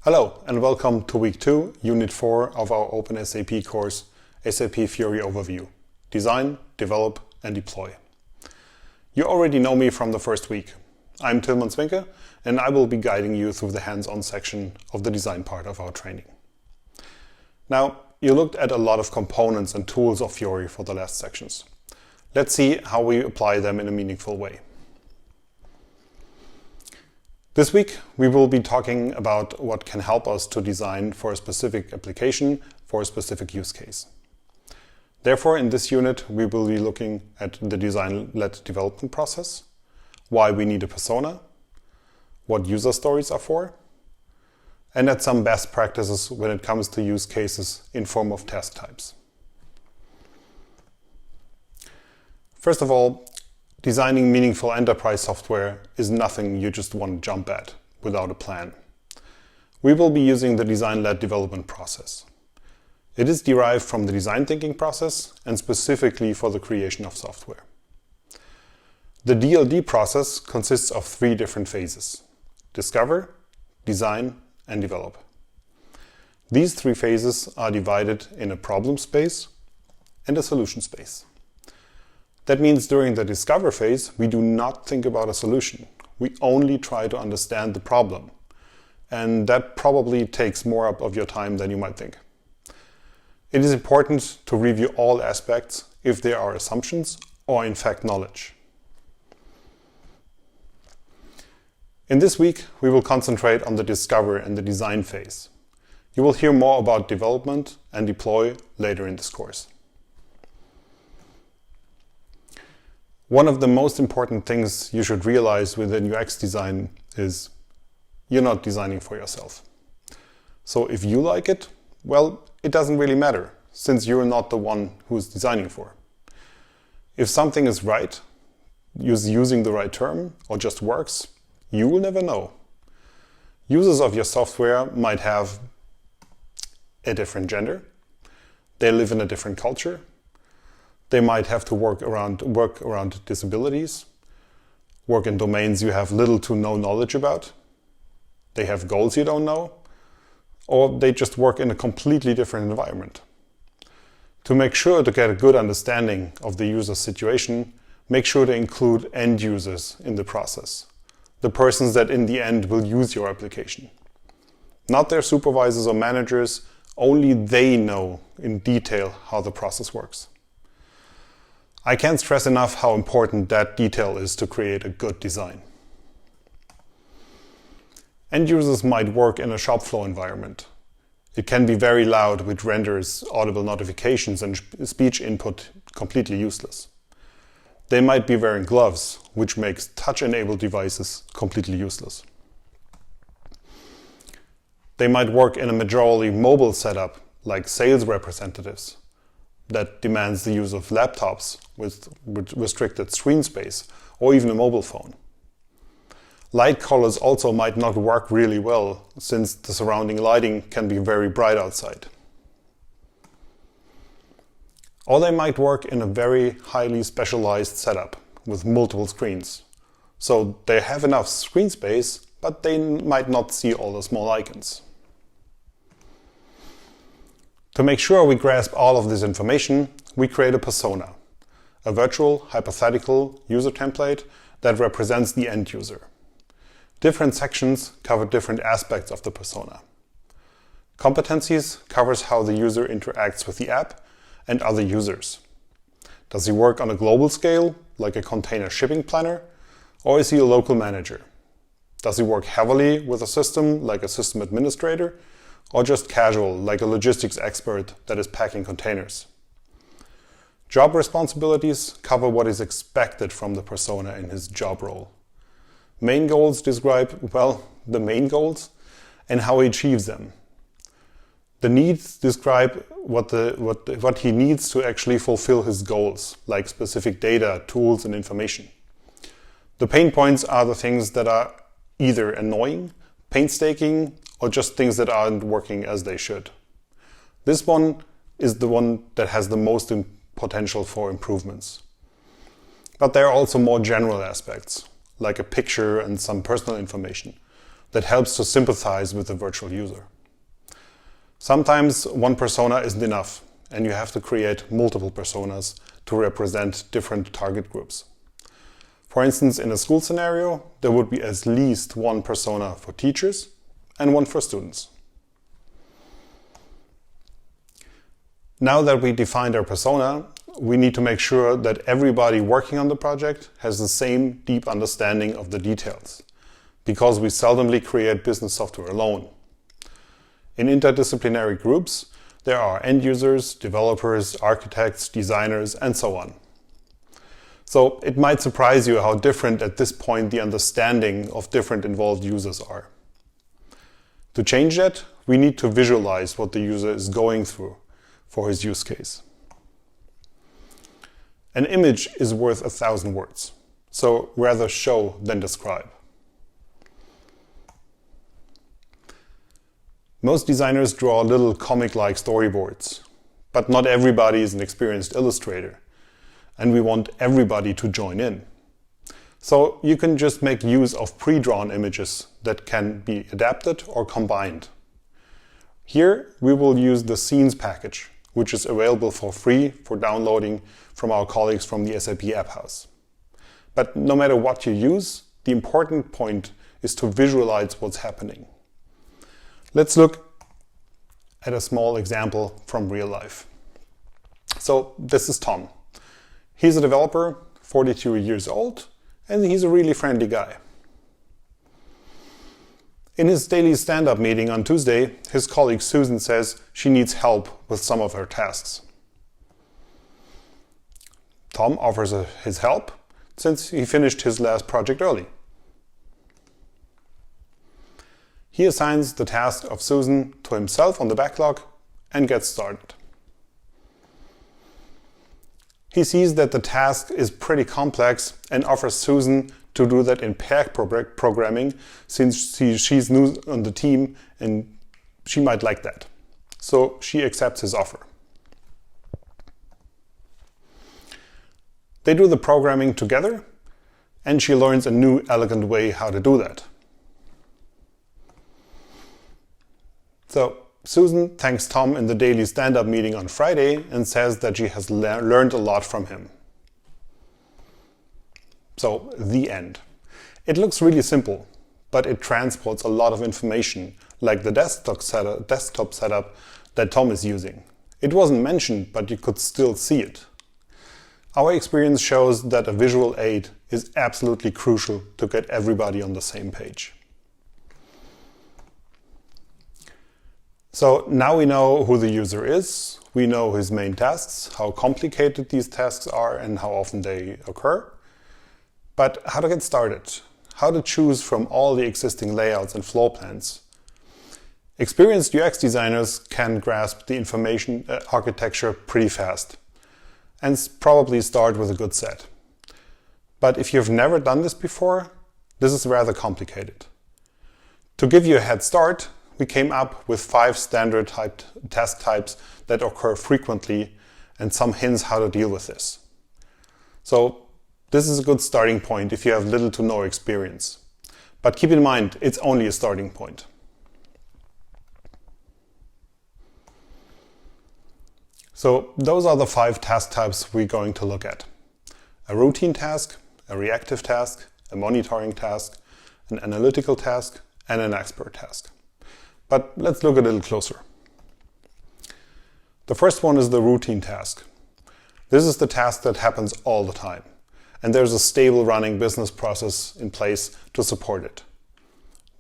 Hello and welcome to Week 2, Unit 4 of our openSAP course, SAP Fiori Overview, Design, Develop and Deploy. You already know me from the first week. I'm Tilman Zwinke and I will be guiding you through the hands-on section of the design part of our training. Now, you looked at a lot of components and tools of Fiori for the last sections. Let's see how we apply them in a meaningful way. This week, we will be talking about what can help us to design for a specific application for a specific use case. Therefore, in this unit, we will be looking at the design-led development process, why we need a persona, what user stories are for, and at some best practices when it comes to use cases in form of task types. First of all, designing meaningful enterprise software is nothing you just want to jump at without a plan. We will be using the design-led development process. It is derived from the design thinking process and specifically for the creation of software. The DLD process consists of 3 different phases: discover, design, and develop. These 3 phases are divided in a problem space and a solution space. That means during the discover phase, we do not think about a solution. We only try to understand the problem. And that probably takes more up of your time than you might think. It is important to review all aspects if there are assumptions or in fact knowledge. In this week, we will concentrate on the discover and the design phase. You will hear more about development and deploy later in this course. One of the most important things you should realize within UX design is you're not designing for yourself. So if you like it, well, it doesn't really matter, since you're not the one who's designing for. If something is right, using the right term, or just works, you will never know. Users of your software might have a different gender, they live in a different culture, they might have to work around disabilities, work in domains you have little to no knowledge about, they have goals you don't know, or they just work in a completely different environment. To make sure to get a good understanding of the user's situation, make sure to include end users in the process, the persons that in the end will use your application. Not their supervisors or managers, only they know in detail how the process works. I can't stress enough how important that detail is to create a good design. End users might work in a shop floor environment. It can be very loud, which renders audible notifications and speech input completely useless. They might be wearing gloves, which makes touch-enabled devices completely useless. They might work in a majorly mobile setup, like sales representatives, that demands the use of laptops with restricted screen space, or even a mobile phone. Light colors also might not work really well, since the surrounding lighting can be very bright outside. Or they might work in a very highly specialized setup with multiple screens. So they have enough screen space, but they might not see all the small icons. To make sure we grasp all of this information, we create a persona, a virtual, hypothetical user template that represents the end user. Different sections cover different aspects of the persona. Competencies covers how the user interacts with the app and other users. Does he work on a global scale, like a container shipping planner, or is he a local manager? Does he work heavily with a system, like a system administrator, or just casual, like a logistics expert that is packing containers? Job responsibilities cover what is expected from the persona in his job role. Main goals describe, well, the main goals and how he achieves them. The needs describe what he needs to actually fulfill his goals, like specific data, tools, and information. The pain points are the things that are either annoying, painstaking, or just things that aren't working as they should. This one is the one that has the most potential for improvements. But there are also more general aspects, like a picture and some personal information, that helps to sympathize with the virtual user. Sometimes one persona isn't enough, and you have to create multiple personas to represent different target groups. For instance, in a school scenario, there would be at least one persona for teachers and one for students. Now that we defined our persona, we need to make sure that everybody working on the project has the same deep understanding of the details, because we seldomly create business software alone. In interdisciplinary groups, there are end users, developers, architects, designers, and so on. So it might surprise you how different at this point the understanding of different involved users are. To change that, we need to visualize what the user is going through for his use case. An image is worth 1,000 words, so rather show than describe. Most designers draw little comic-like storyboards, but not everybody is an experienced illustrator, and we want everybody to join in. So you can just make use of pre-drawn images that can be adapted or combined. Here we will use the Scenes package, which is available for free for downloading from our colleagues from the SAP App House. But no matter what you use, the important point is to visualize what's happening. Let's look at a small example from real life. So this is Tom. He's a developer, 42 years old, and he's a really friendly guy. In his daily stand-up meeting on Tuesday, his colleague Susan says she needs help with some of her tasks. Tom offers his help since he finished his last project early. He assigns the task of Susan to himself on the backlog and gets started. He sees that the task is pretty complex and offers Susan to do that in pair programming, since she's new on the team and she might like that. So she accepts his offer. They do the programming together, and she learns a new elegant way how to do that. So Susan thanks Tom in the daily stand-up meeting on Friday and says that she has learned a lot from him. So, the end. It looks really simple, but it transports a lot of information, like the desktop setup that Tom is using. It wasn't mentioned, but you could still see it. Our experience shows that a visual aid is absolutely crucial to get everybody on the same page. So now we know who the user is, we know his main tasks, how complicated these tasks are and how often they occur. But how to get started? How to choose from all the existing layouts and floor plans? Experienced UX designers can grasp the information architecture pretty fast and probably start with a good set. But if you've never done this before, this is rather complicated. To give you a head start, we came up with 5 standard task types that occur frequently and some hints how to deal with this. So this is a good starting point if you have little to no experience. But keep in mind, it's only a starting point. So those are the 5 task types we're going to look at. A routine task, a reactive task, a monitoring task, an analytical task, and an expert task. But let's look a little closer. The first one is the routine task. This is the task that happens all the time, and there's a stable running business process in place to support it.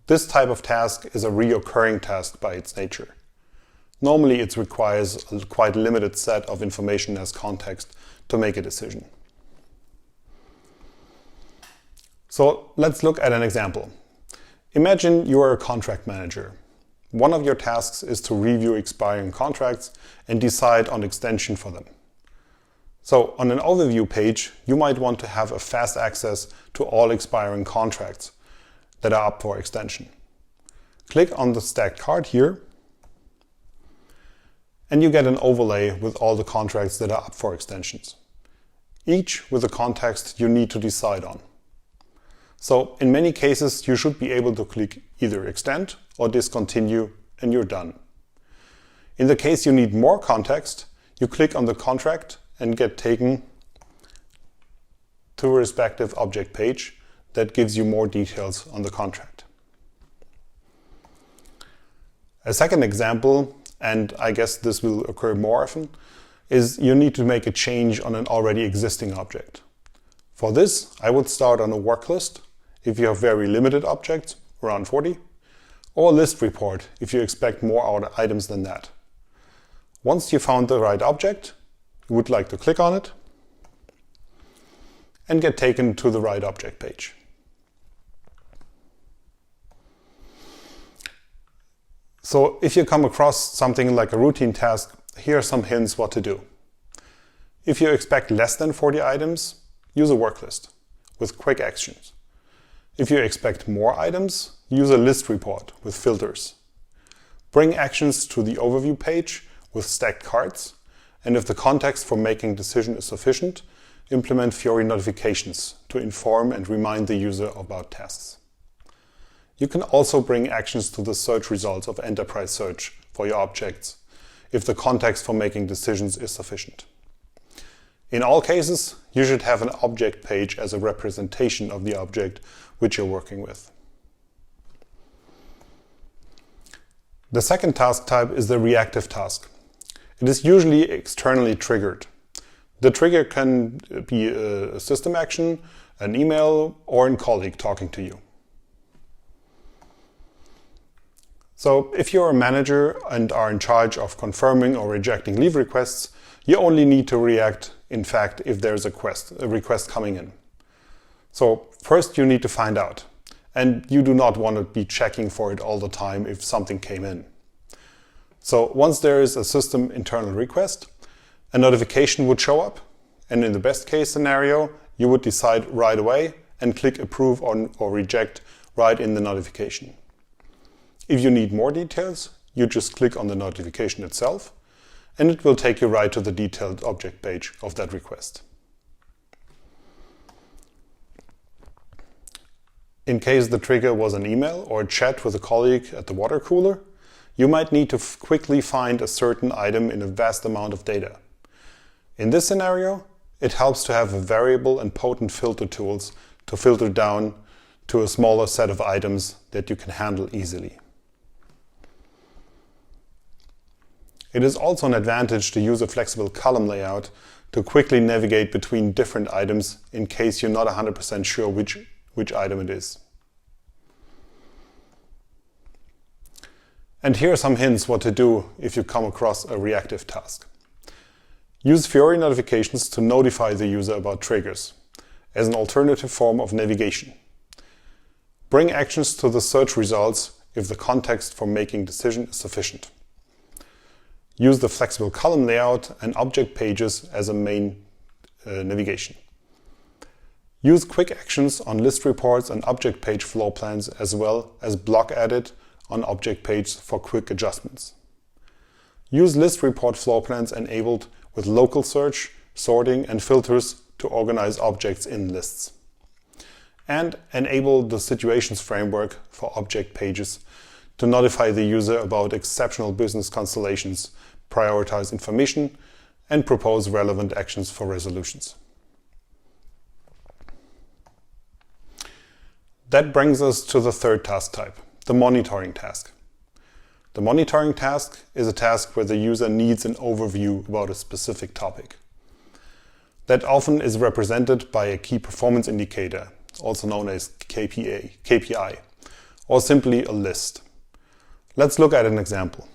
This type of task is a reoccurring task by its nature. Normally it requires a quite limited set of information as context to make a decision. So let's look at an example. Imagine you are a contract manager. One of your tasks is to review expiring contracts and decide on extension for them. So on an overview page, you might want to have a fast access to all expiring contracts that are up for extension. Click on the stacked card here, and you get an overlay with all the contracts that are up for extensions, each with a context you need to decide on. So in many cases, you should be able to click either extend or discontinue and you're done. In the case you need more context, you click on the contract and get taken to a respective object page that gives you more details on the contract. A second example, and I guess this will occur more often, is you need to make a change on an already existing object. For this, I would start on a work list if you have very limited objects, around 40, or a list report if you expect more items than that. Once you found the right object, you would like to click on it and get taken to the right object page. So if you come across something like a routine task, here are some hints what to do. If you expect less than 40 items, use a work list with quick actions. If you expect more items, use a list report with filters. Bring actions to the overview page with stacked cards, and if the context for making decision is sufficient, implement Fiori notifications to inform and remind the user about tasks. You can also bring actions to the search results of enterprise search for your objects if the context for making decisions is sufficient. In all cases, you should have an object page as a representation of the object which you're working with. The second task type is the reactive task. It is usually externally triggered. The trigger can be a system action, an email, or a colleague talking to you. So if you're a manager and are in charge of confirming or rejecting leave requests, you only need to react, in fact, if there's a request coming in. So first you need to find out, and you do not want to be checking for it all the time if something came in. So once there is a system internal request, a notification would show up, and in the best case scenario, you would decide right away and click approve or reject right in the notification. If you need more details, you just click on the notification itself, and it will take you right to the detailed object page of that request. In case the trigger was an email or a chat with a colleague at the water cooler, you might need to quickly find a certain item in a vast amount of data. In this scenario, it helps to have a variable and potent filter tools to filter down to a smaller set of items that you can handle easily. It is also an advantage to use a flexible column layout to quickly navigate between different items in case you're not 100% sure which item it is. And here are some hints what to do if you come across a reactive task. Use Fiori notifications to notify the user about triggers as an alternative form of navigation. Bring actions to the search results if the context for making decision is sufficient. Use the flexible column layout and object pages as a main navigation. Use quick actions on list reports and object page floor plans, as well as block edit on object page for quick adjustments. Use list report floor plans enabled with local search, sorting, and filters to organize objects in lists. And enable the situations framework for object pages to notify the user about exceptional business constellations, prioritize information, and propose relevant actions for resolutions. That brings us to the third task type, the monitoring task. The monitoring task is a task where the user needs an overview about a specific topic. That often is represented by a key performance indicator, also known as KPI, or simply a list. Let's look at an example.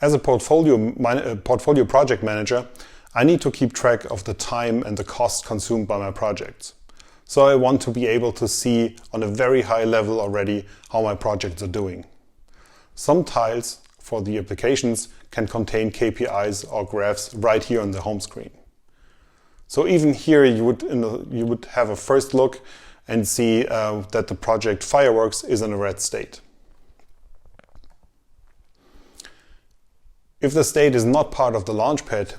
As a portfolio project manager, I need to keep track of the time and the cost consumed by my projects. So I want to be able to see on a very high level already how my projects are doing. Some tiles for the applications can contain KPIs or graphs right here on the home screen. So even here you would have a first look and see that the project Fireworks is in a red state. If the state is not part of the Launchpad,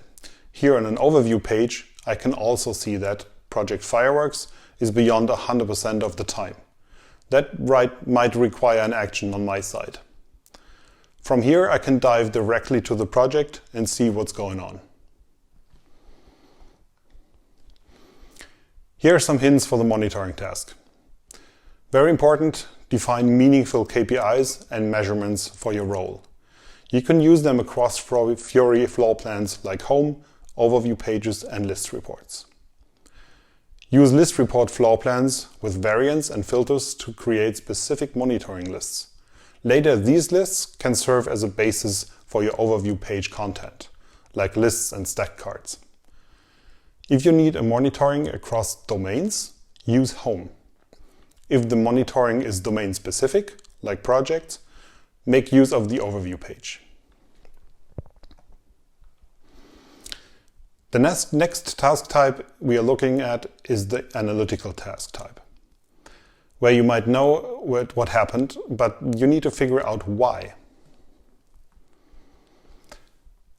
here on an overview page, I can also see that Project Fireworks is beyond 100% of the time. That might require an action on my side. From here, I can dive directly to the project and see what's going on. Here are some hints for the monitoring task. Very important, define meaningful KPIs and measurements for your role. You can use them across Fiori floor plans like home, overview pages, and list reports. Use list report floor plans with variants and filters to create specific monitoring lists. Later, these lists can serve as a basis for your overview page content, like lists and stack cards. If you need a monitoring across domains, use home. If the monitoring is domain specific, like projects, make use of the overview page. The next task type we are looking at is the analytical task type, where you might know what happened, but you need to figure out why.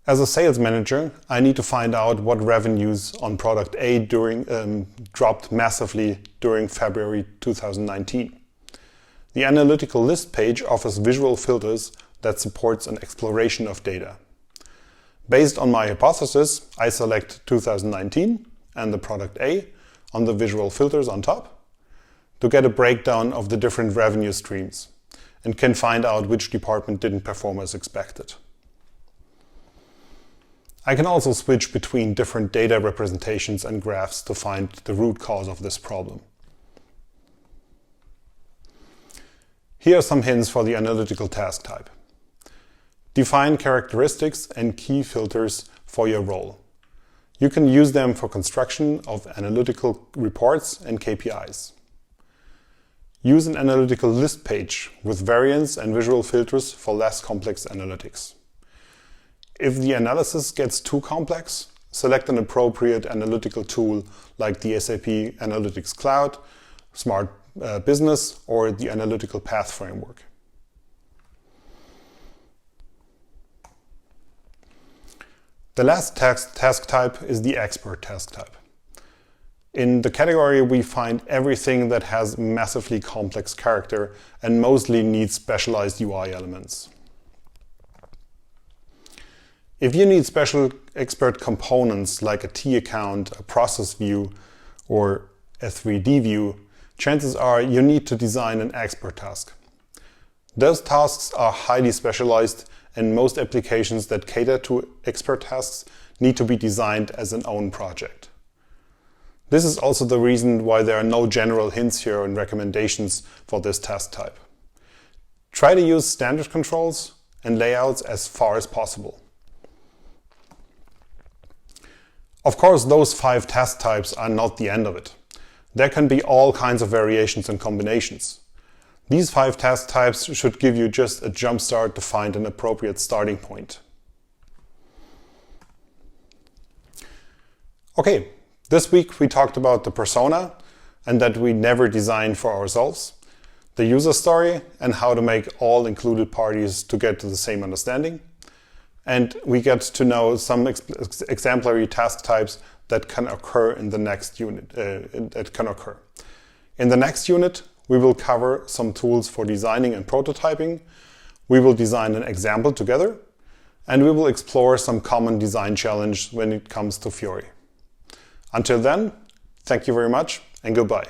As a sales manager, I need to find out what revenues on product A dropped massively during February 2019. The analytical list page offers visual filters that supports an exploration of data. Based on my hypothesis, I select 2019 and the product A on the visual filters on top to get a breakdown of the different revenue streams and can find out which department didn't perform as expected. I can also switch between different data representations and graphs to find the root cause of this problem. Here are some hints for the analytical task type. Define characteristics and key filters for your role. You can use them for construction of analytical reports and KPIs. Use an analytical list page with variants and visual filters for less complex analytics. If the analysis gets too complex, select an appropriate analytical tool like the SAP Analytics Cloud, Smart Business, or the Analytical Path Framework. The last task type is the expert task type. In the category, we find everything that has massively complex character and mostly needs specialized UI elements. If you need special expert components like a T account, a process view, or a 3D view, chances are you need to design an expert task. Those tasks are highly specialized, and most applications that cater to expert tasks need to be designed as an own project. This is also the reason why there are no general hints here and recommendations for this task type. Try to use standard controls and layouts as far as possible. Of course, those 5 task types are not the end of it. There can be all kinds of variations and combinations. These 5 task types should give you just a jump start to find an appropriate starting point. Okay, this week we talked about the persona and that we never design for ourselves, the user story and how to make all included parties to get to the same understanding. And we get to know some exemplary task types that can occur in the next unit. In the next unit, we will cover some tools for designing and prototyping. We will design an example together, and we will explore some common design challenges when it comes to Fiori. Until then, thank you very much and goodbye.